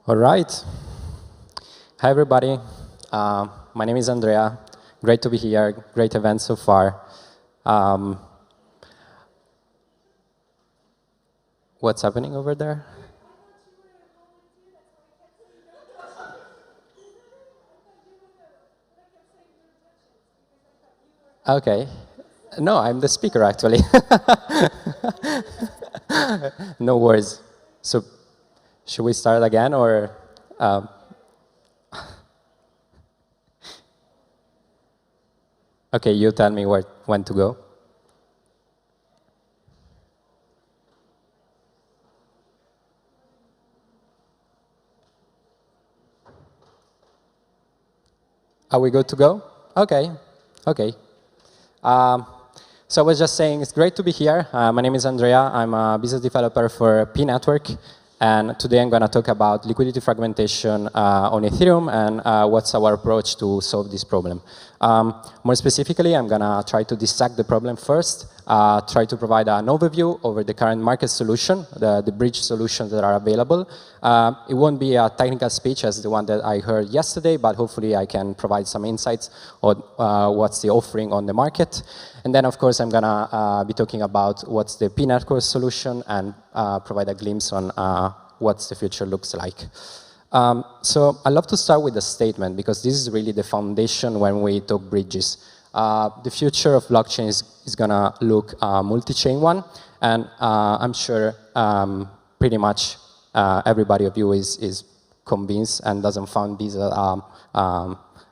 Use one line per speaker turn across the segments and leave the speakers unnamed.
All right. Hi, everybody. My name is Andrea. Great to be here. Great event so far. What's happening over there? Okay. No, I'm the speaker, actually. No worries. So, should we start again, or? Okay, you tell me when to go. Are we good to go? Okay. Okay. So I was just saying, it's great to be here. My name is Andrea. I'm a business developer for pNetwork. And today I'm going to talk about liquidity fragmentation on Ethereum and what's our approach to solve this problem. More specifically, I'm going to try to dissect the problem first, try to provide an overview over the current market solution, the bridge solutions that are available. It won't be a technical speech as the one that I heard yesterday, but hopefully I can provide some insights on what's the offering on the market. And then, of course, I'm going to be talking about what's the pNetwork solution and provide a glimpse on what the future looks like. So I love to start with a statement, because this is really the foundation when we talk bridges. The future of blockchain is going to look multi-chain one, and I'm sure pretty much everybody of you is convinced and doesn't find this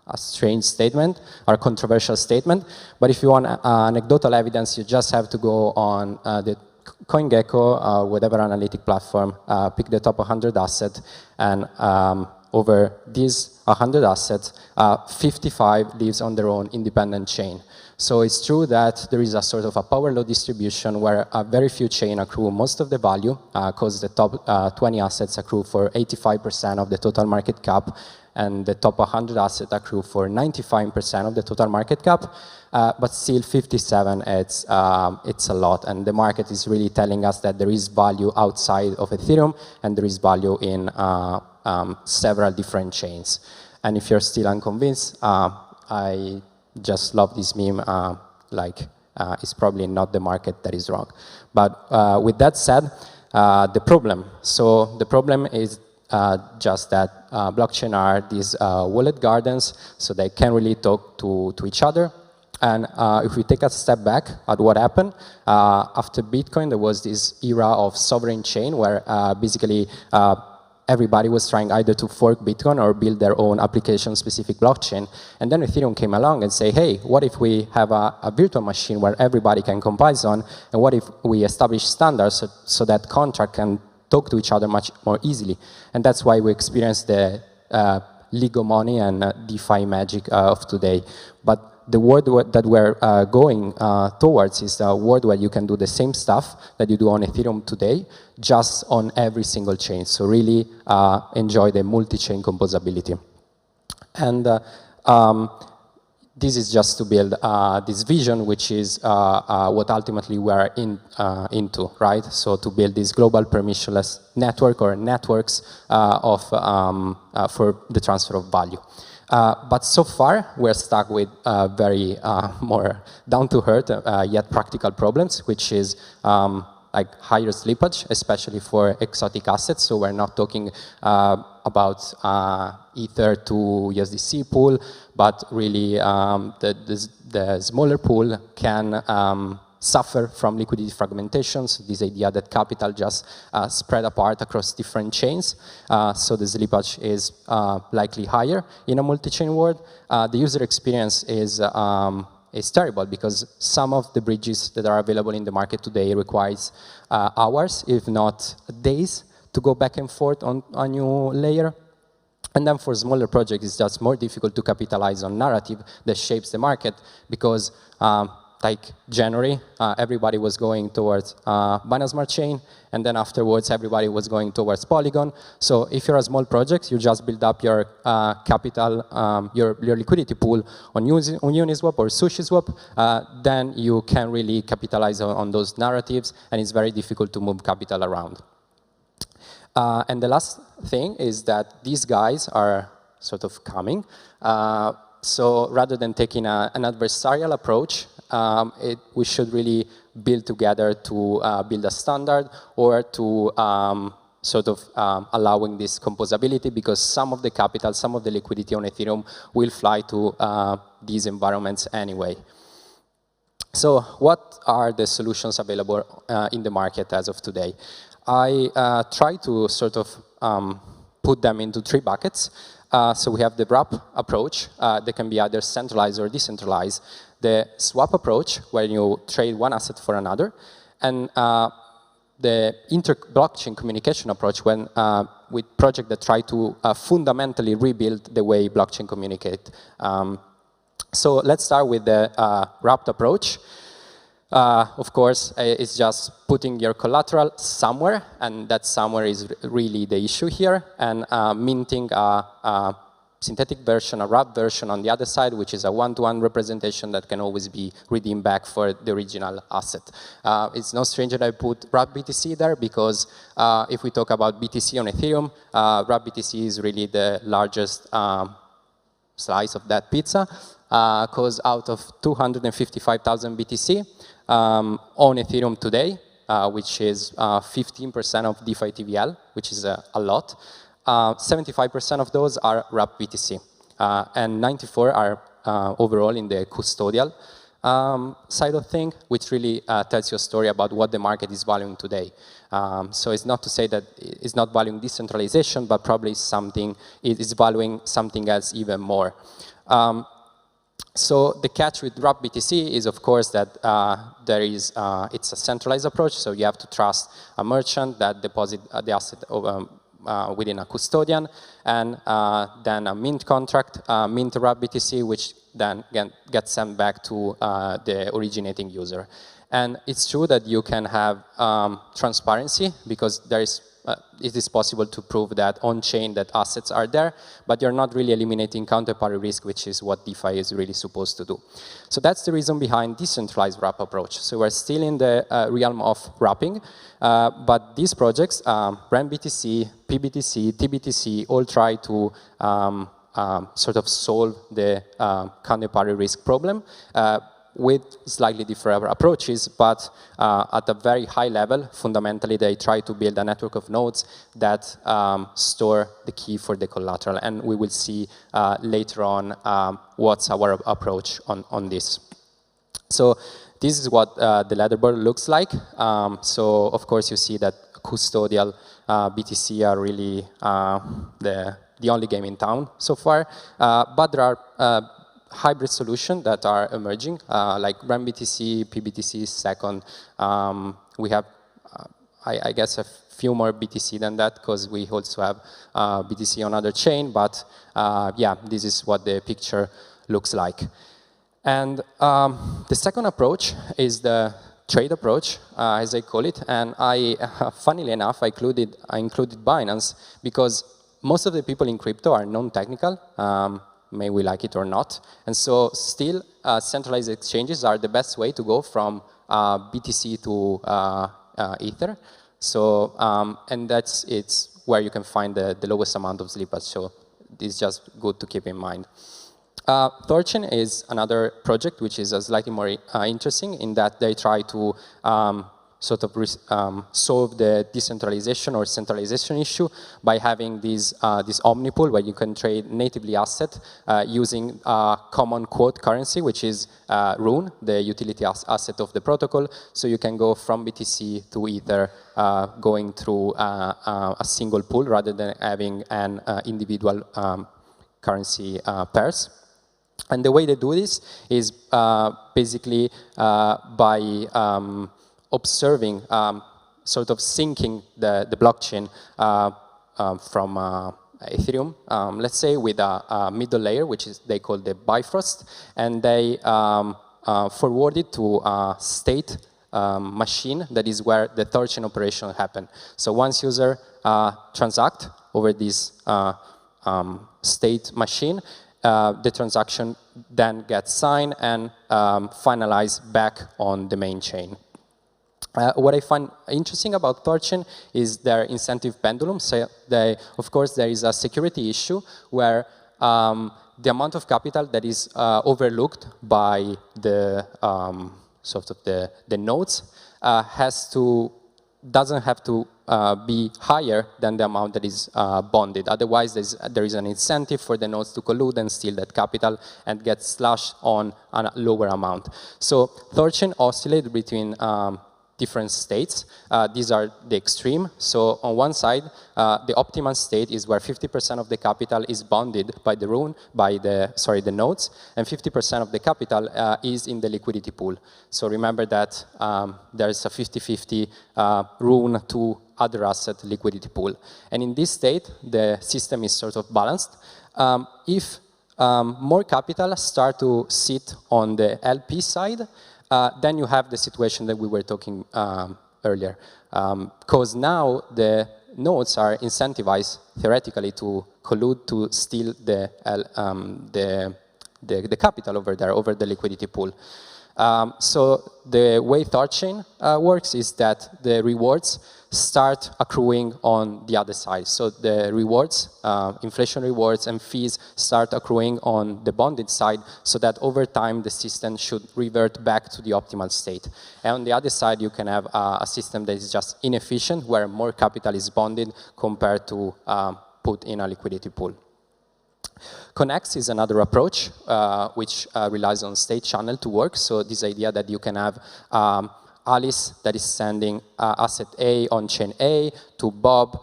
a strange statement or a controversial statement. But if you want anecdotal evidence, you just have to go on the CoinGecko, whatever analytic platform, pick the top 100 assets, and over these 100 assets, 55 lives on their own independent chain. So it's true that there is a sort of a power law distribution where very few chains accrue most of the value, because the top 20 assets accrue for 85% of the total market cap, and the top 100 assets accrue for 95% of the total market cap. But still 57, it's a lot. And the market is really telling us that there is value outside of Ethereum, and there is value in several different chains. And if you're still unconvinced, I just love this meme, it's probably not the market that is wrong. But with that said, the problem. So the problem is just that blockchain are these wallet gardens, so they can't really talk to each other. And if we take a step back at what happened, after Bitcoin, there was this era of sovereign chain where basically everybody was trying either to fork Bitcoin or build their own application-specific blockchain. And then Ethereum came along and say, hey, what if we have a virtual machine where everybody can compile on, and what if we establish standards so that contract can talk to each other much more easily? And that's why we experience the Lego money and DeFi magic of today. But the world that we're going towards is a world where you can do the same stuff that you do on Ethereum today, just on every single chain. So really enjoy the multi-chain composability. And this is just to build this vision, which is what ultimately we're into, right? So to build this global permissionless network or networks for the transfer of value. But so far, we're stuck with very more down-to-earth yet practical problems, which is like higher slippage, especially for exotic assets. So we're not talking about Ether to USDC pool, but really the smaller pool can suffer from liquidity fragmentation, so this idea that capital just spread apart across different chains. So the slippage is likely higher in a multi-chain world. The user experience is terrible, because some of the bridges that are available in the market today requires hours, if not days, to go back and forth on a new layer. And then for smaller projects, it's just more difficult to capitalize on narrative that shapes the market, because like January, everybody was going towards Binance Smart Chain, and then afterwards everybody was going towards Polygon. So if you're a small project, you just build up your capital, your liquidity pool on Uniswap or SushiSwap, then you can really capitalize on those narratives, and it's very difficult to move capital around. And the last thing is that these guys are sort of coming. So rather than taking an adversarial approach, we should really build together to build a standard or to sort of allowing this composability, because some of the capital, some of the liquidity on Ethereum will fly to these environments anyway. So what are the solutions available in the market as of today? I try to sort of put them into 3 buckets. So we have the wrap approach. That can be either centralized or decentralized. The swap approach, where you trade one asset for another. And the inter-blockchain communication approach, when with projects that try to fundamentally rebuild the way blockchain communicate. So let's start with the wrapped approach. Of course, it's just putting your collateral somewhere, and that somewhere is really the issue here, and minting a synthetic version, a wrapped version on the other side, which is a one-to-one representation that can always be redeemed back for the original asset. It's no stranger that I put wrapped BTC there, because if we talk about BTC on Ethereum, wrapped BTC is really the largest slice of that pizza, because out of 255,000 BTC on Ethereum today, which is 15% of DeFi TVL, which is a lot, 75% of those are wrapped BTC, and 94 are overall in the custodial side of things, which really tells you a story about what the market is valuing today. So it's not to say that it's not valuing decentralization, but probably it is valuing something else even more. So the catch with wrapped BTC is, of course, that it's a centralized approach, so you have to trust a merchant that deposit the asset within a custodian, and then a mint contract, mint wrapped BTC, which then gets sent back to the originating user. And it's true that you can have transparency, because it is possible to prove that on-chain that assets are there, but you're not really eliminating counterparty risk, which is what DeFi is really supposed to do. So that's the reason behind decentralized wrap approach. So we're still in the realm of wrapping, but these projects, REN BTC, PBTC, TBTC, all try to sort of solve the counterparty risk problem with slightly different approaches, but at a very high level, fundamentally, they try to build a network of nodes that store the key for the collateral. And we will see later on what's our approach on this. So this is what the leaderboard looks like. So of course, you see that custodial BTC are really the only game in town so far. But there are hybrid solutions that are emerging, like REN BTC, PBTC, second. We have, I guess, a few more BTC than that, because we also have BTC on other chain. But yeah, this is what the picture looks like. And the second approach is the trade approach, as I call it. And funnily enough, I included Binance, because most of the people in crypto are non-technical. May we like it or not. And so still, centralized exchanges are the best way to go from BTC to Ether. So, and it's where you can find the lowest amount of slippage. So this is just good to keep in mind. Thorchain is another project which is slightly more interesting, in that they try to sort of solve the decentralization or centralization issue by having this omnipool, where you can trade natively asset using common quote currency, which is Rune, the utility asset of the protocol. So you can go from BTC to Ether going through a single pool, rather than having an individual currency pairs. And the way they do this is basically by observing, sort of syncing the blockchain from Ethereum, let's say, with a middle layer, which is they call the Bifrost, and they forward it to a state machine that is where the Thorchain operation happen. So once user transact over this state machine, the transaction then gets signed and finalized back on the main chain. What I find interesting about Thorchain is their incentive pendulum. So of course, there is a security issue where the amount of capital that is overlooked by the sort of the nodes doesn't have to be higher than the amount that is bonded. Otherwise, there is an incentive for the nodes to collude and steal that capital and get slashed on a lower amount. So Thorchain oscillates between different states. These are the extreme. So on one side, the optimal state is where 50% of the capital is bonded by the nodes, and 50% of the capital is in the liquidity pool. So remember that there's a 50-50 rune to other asset liquidity pool. And in this state, the system is sort of balanced. If more capital start to sit on the LP side, then you have the situation that we were talking earlier. Because now the nodes are incentivized, theoretically, to collude to steal the capital over there, over the liquidity pool. So the way Thorchain works is that the rewards start accruing on the other side. So the rewards, inflation rewards and fees start accruing on the bonded side so that over time the system should revert back to the optimal state. And on the other side you can have a system that is just inefficient where more capital is bonded compared to put in a liquidity pool. Connex is another approach which relies on state channel to work. So this idea that you can have Alice that is sending asset A on chain A to Bob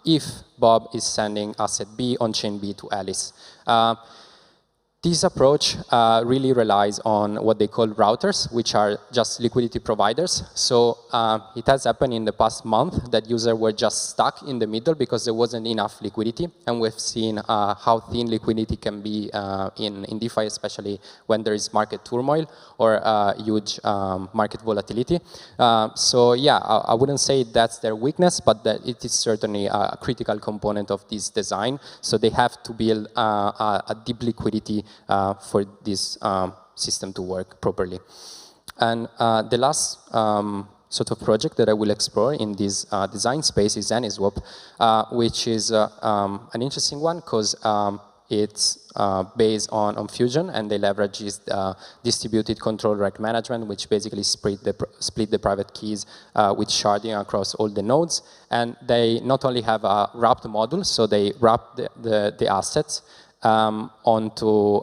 if Bob is sending asset B on chain B to Alice. This approach really relies on what they call routers, which are just liquidity providers. So it has happened in the past month that users were just stuck in the middle because there wasn't enough liquidity. And we've seen how thin liquidity can be in DeFi, especially when there is market turmoil or huge market volatility. So yeah, I wouldn't say that's their weakness, but that it is certainly a critical component of this design. So they have to build a deep liquidity for this system to work properly. And the last sort of project that I will explore in this design space is AnySwap, which is an interesting one because it's based on Fusion, and they leverage distributed control reg management, which basically split the private keys with sharding across all the nodes. And they not only have a wrapped module, so they wrap the assets onto,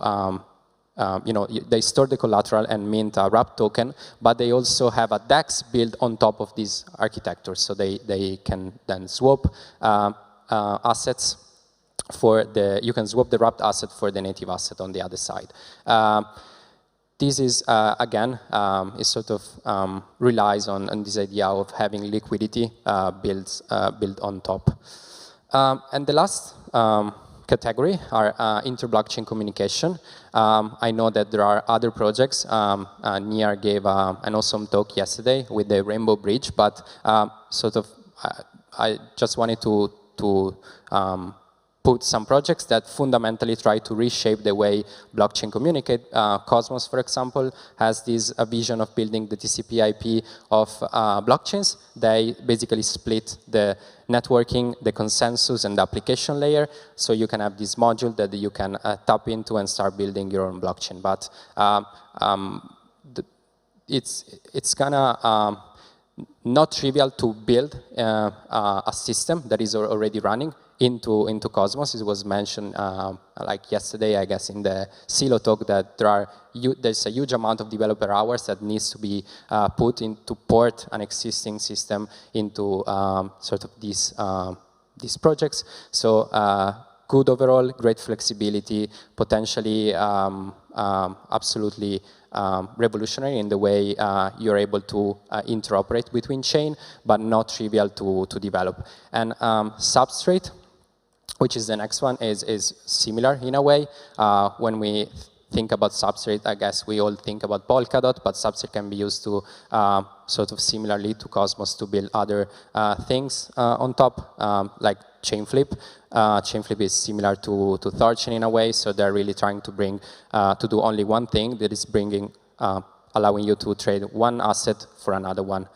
they store the collateral and mint a wrapped token, but they also have a DEX built on top of this architecture. So they can then swap assets you can swap the wrapped asset for the native asset on the other side. This is, again, it sort of relies on this idea of having liquidity built on top. And the last category are inter-blockchain communication. I know that there are other projects. Niar gave an awesome talk yesterday with the Rainbow Bridge, but I just wanted to put some projects that fundamentally try to reshape the way blockchain communicate. Cosmos, for example, has this vision of building the TCP/IP of blockchains. They basically split the networking, the consensus, and the application layer, so you can have this module that you can tap into and start building your own blockchain. But it's kind of not trivial to build a system that is already running into Cosmos. It was mentioned like yesterday, I guess, in the Silo talk that there's a huge amount of developer hours that needs to be put in to port an existing system into sort of these projects. So good overall, great flexibility, potentially absolutely revolutionary in the way you're able to interoperate between chain, but not trivial to develop. And Substrate, which is the next one, is similar in a way. When we think about Substrate, I guess we all think about Polkadot, but Substrate can be used to sort of similarly to Cosmos to build other things on top, like Chainflip. Chainflip is similar to Thorchain in a way, so they're really trying to bring to do only one thing, that is bringing a allowing you to trade one asset for another one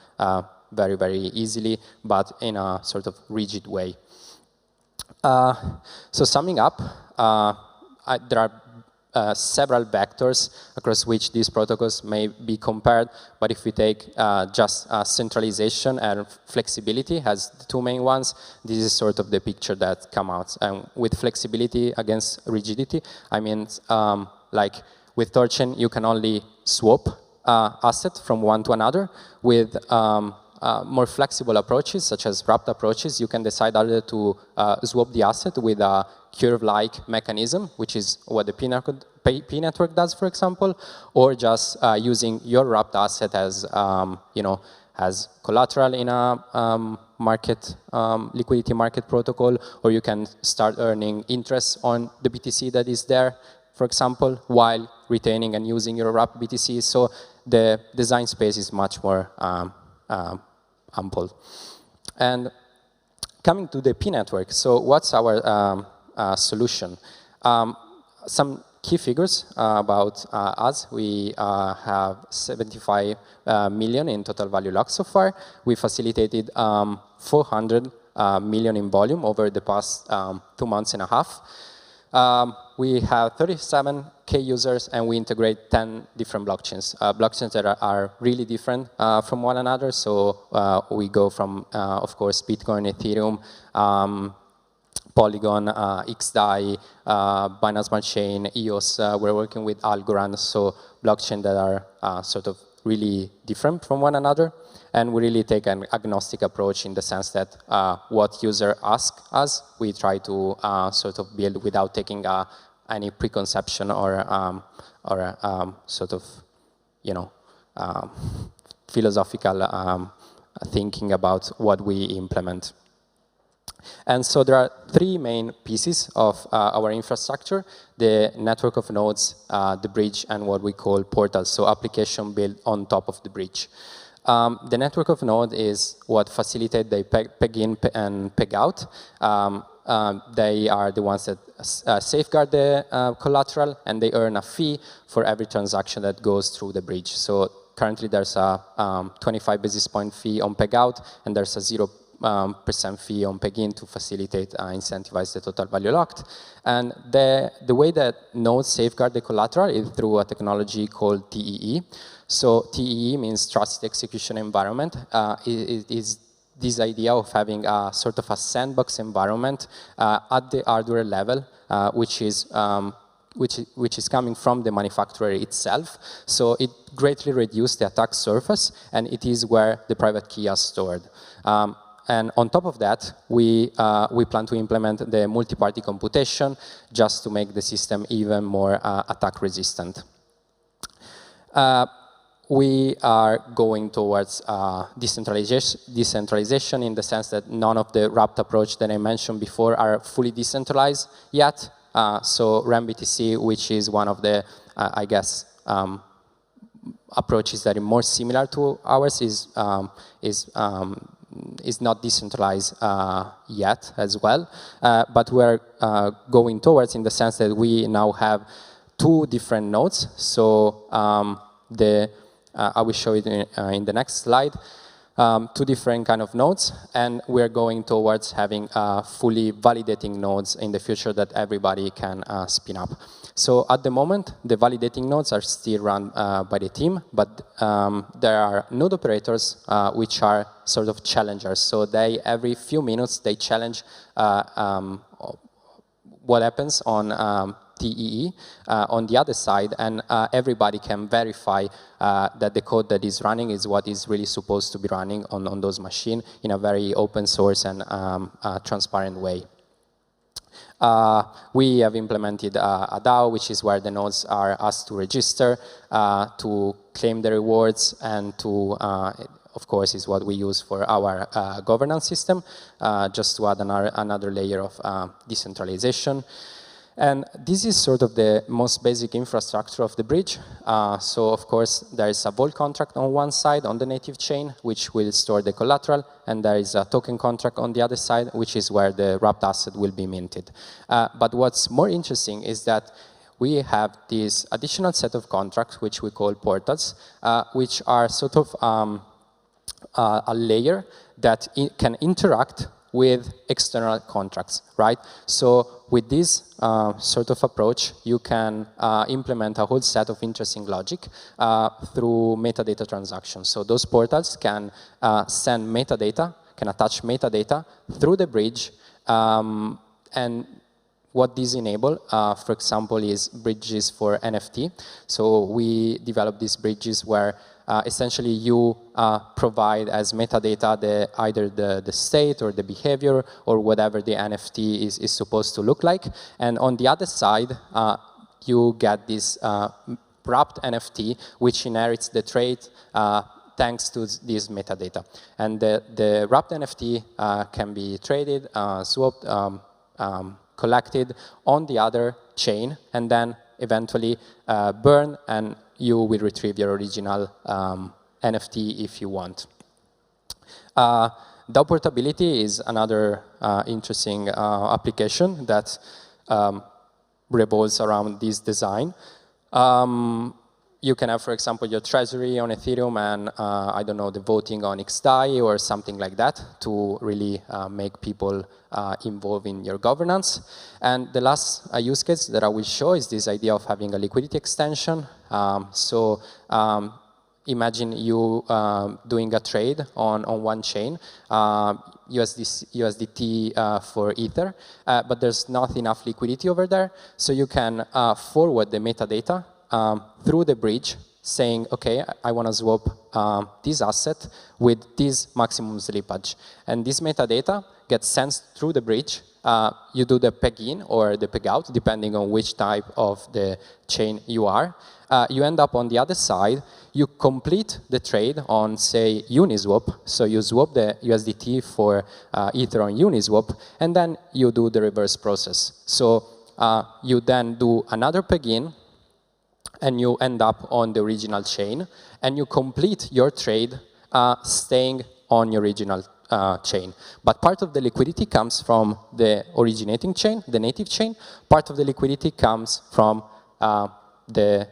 very, very easily, but in a sort of rigid way. So summing up, there are several vectors across which these protocols may be compared, but if we take just centralization and flexibility as the two main ones, this is sort of the picture that comes out. And with flexibility against rigidity, I mean, like with Torchain, you can only swap asset from one to another. With more flexible approaches, such as wrapped approaches, you can decide either to swap the asset with a curve-like mechanism, which is what the pNetwork does, for example, or just using your wrapped asset as, as collateral in a liquidity market protocol, or you can start earning interest on the BTC that is there, for example, while retaining and using your wrapped BTC. So the design space is much more ample. And coming to the pNetwork, so what's our solution? Some key figures about us. We have 75 million in total value locked so far. We facilitated 400 million in volume over the past 2 months and a half. We have 37K users, and we integrate 10 different blockchains. Blockchains that are really different from one another. So we go from, of course, Bitcoin, Ethereum, Polygon, xDai, Binance Smart Chain, EOS. We're working with Algorand, so blockchains that are sort of really different from one another. And we really take an agnostic approach in the sense that what user ask us, we try to sort of build without taking any preconception or sort of, philosophical thinking about what we implement. And so there are 3 main pieces of our infrastructure: the network of nodes, the bridge, and what we call portals, so application built on top of the bridge. The network of node is what facilitate the peg in and peg out. They are the ones that safeguard the collateral, and they earn a fee for every transaction that goes through the bridge. So currently there's a 25 basis point fee on peg out, and there's a 0% fee on peg in to facilitate, incentivize the total value locked. And the way that nodes safeguard the collateral is through a technology called TEE. So TEE means Trusted Execution Environment. It is this idea of having a sort of a sandbox environment at the hardware level, which is coming from the manufacturer itself. So it greatly reduces the attack surface, and it is where the private key is stored. And on top of that, we plan to implement the multi-party computation just to make the system even more attack resistant. We are going towards decentralization in the sense that none of the wrapped approach that I mentioned before are fully decentralized yet. So RAMBTC, which is one of the, I guess, approaches that are more similar to ours, is not decentralized yet as well. But we're going towards in the sense that we now have 2 different nodes. So I will show it in the next slide. 2 different kind of nodes, and we're going towards having fully validating nodes in the future that everybody can spin up. So at the moment, the validating nodes are still run by the team, but there are node operators which are sort of challengers. So every few minutes, they challenge what happens on TEE on the other side, and everybody can verify that the code that is running is what is really supposed to be running on those machines in a very open source and transparent way. We have implemented a DAO, which is where the nodes are asked to register, to claim the rewards, and to, of course, is what we use for our governance system, just to add another layer of decentralization. And this is sort of the most basic infrastructure of the bridge. So, of course, there is a vault contract on one side on the native chain, which will store the collateral, and there is a token contract on the other side, which is where the wrapped asset will be minted. But what's more interesting is that we have this additional set of contracts, which we call portals, which are sort of a layer that can interact with external contracts, right? So with this sort of approach, you can implement a whole set of interesting logic through metadata transactions. So those portals can send metadata, can attach metadata through the bridge, and what these enable, for example, is bridges for NFT. So we develop these bridges where essentially you provide as metadata either the state or the behavior or whatever the NFT is supposed to look like. And on the other side, you get this wrapped NFT, which inherits the trait thanks to this metadata. And the wrapped NFT can be traded, swapped, collected on the other chain, and then eventually burned, and you will retrieve your original NFT if you want. DAO portability is another interesting application that revolves around this design. You can have, for example, your treasury on Ethereum and, I don't know, the voting on xDai or something like that to really make people involved in your governance. And the last use case that I will show is this idea of having a liquidity extension. Imagine you doing a trade on one chain, USDT for Ether, but there's not enough liquidity over there. So you can forward the metadata through the bridge, saying, okay, I want to swap this asset with this maximum slippage. And this metadata gets sent through the bridge. You do the peg in or the peg out, depending on which type of the chain you are. You end up on the other side. You complete the trade on, say, Uniswap. So you swap the USDT for Ether on Uniswap, and then you do the reverse process. So you then do another peg in, and you end up on the original chain, and you complete your trade staying on your original chain. But part of the liquidity comes from the originating chain, the native chain. Part of the liquidity comes from the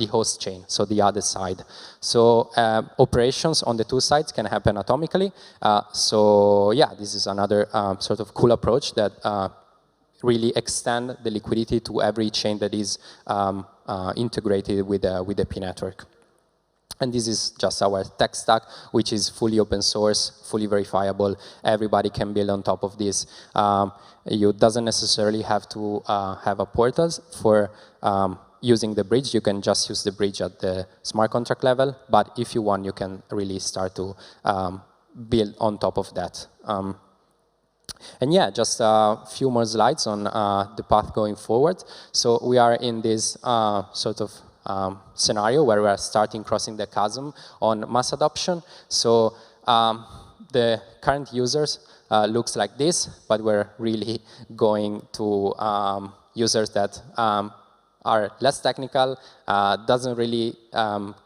host chain, so the other side. So operations on the two sides can happen atomically. So yeah, this is another sort of cool approach that really extend the liquidity to every chain that is integrated with the pNetwork. And this is just our tech stack, which is fully open source, fully verifiable. Everybody can build on top of this. You doesn't necessarily have to have a portal for using the bridge. You can just use the bridge at the smart contract level. But if you want, you can really start to build on top of that. And yeah, just a few more slides on the path going forward. So we are in this sort of scenario where we are starting crossing the chasm on mass adoption. So the current users looks like this, but we're really going to users that are less technical, doesn't really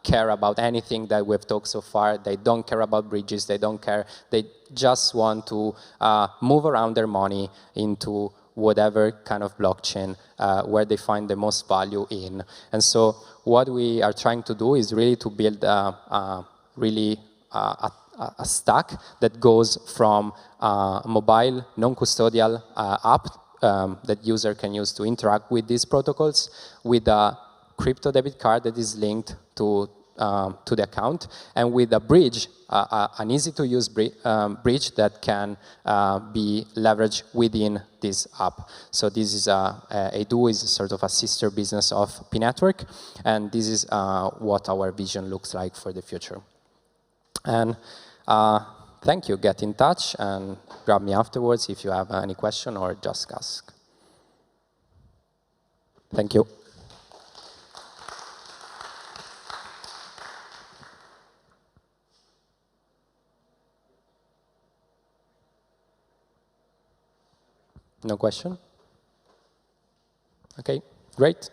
care about anything that we've talked so far. They don't care about bridges, they don't care. They just want to move around their money into whatever kind of blockchain where they find the most value in. And so what we are trying to do is really to build really a stack that goes from mobile, non-custodial app that user can use to interact with these protocols, with a crypto debit card that is linked to the account, and with a bridge, an easy-to-use bridge that can be leveraged within this app. So this is Edu is sort of a sister business of pNetwork, and this is what our vision looks like for the future. And thank you. Get in touch and grab me afterwards if you have any question or just ask. Thank you. No question? Okay, great.